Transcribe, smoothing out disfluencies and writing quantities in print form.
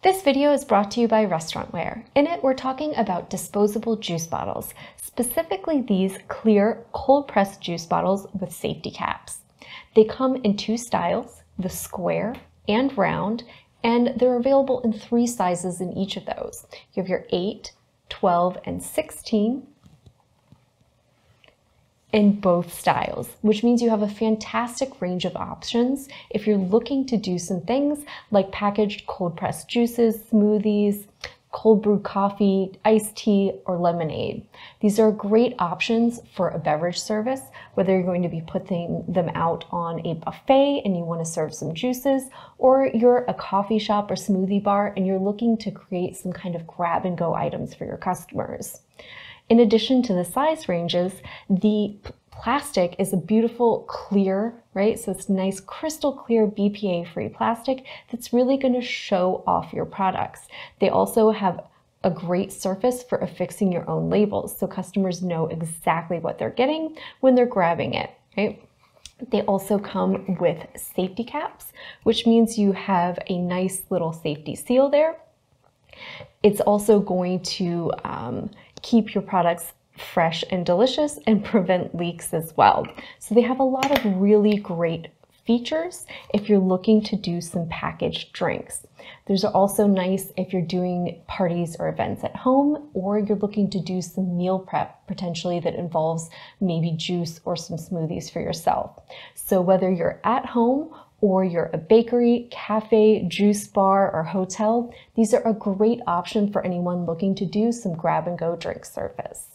This video is brought to you by Restaurantware. In it, we're talking about disposable juice bottles, specifically these clear cold-pressed juice bottles with safety caps. They come in two styles, the square and round, and they're available in 3 sizes in each of those. You have your 8, 12, and 16 in both styles, which means you have a fantastic range of options if you're looking to do some things like packaged cold pressed juices, smoothies, cold brew coffee, iced tea, or lemonade. These are great options for a beverage service, whether you're going to be putting them out on a buffet and you want to serve some juices, or you're a coffee shop or smoothie bar and you're looking to create some kind of grab and go items for your customers. In addition to the size ranges, the plastic is a beautiful clear, right? So it's nice crystal clear BPA-free plastic that's really going to show off your products. They also have a great surface for affixing your own labels, so customers know exactly what they're getting when they're grabbing it, right? They also come with safety caps, which means you have a nice little safety seal there. It's also going to keep your products fresh and delicious and prevent leaks as well. So they have a lot of really great features if you're looking to do some packaged drinks. Those are also nice if you're doing parties or events at home, or you're looking to do some meal prep potentially that involves maybe juice or some smoothies for yourself. So whether you're at home or you're a bakery, cafe, juice bar, or hotel, these are a great option for anyone looking to do some grab and go drink service.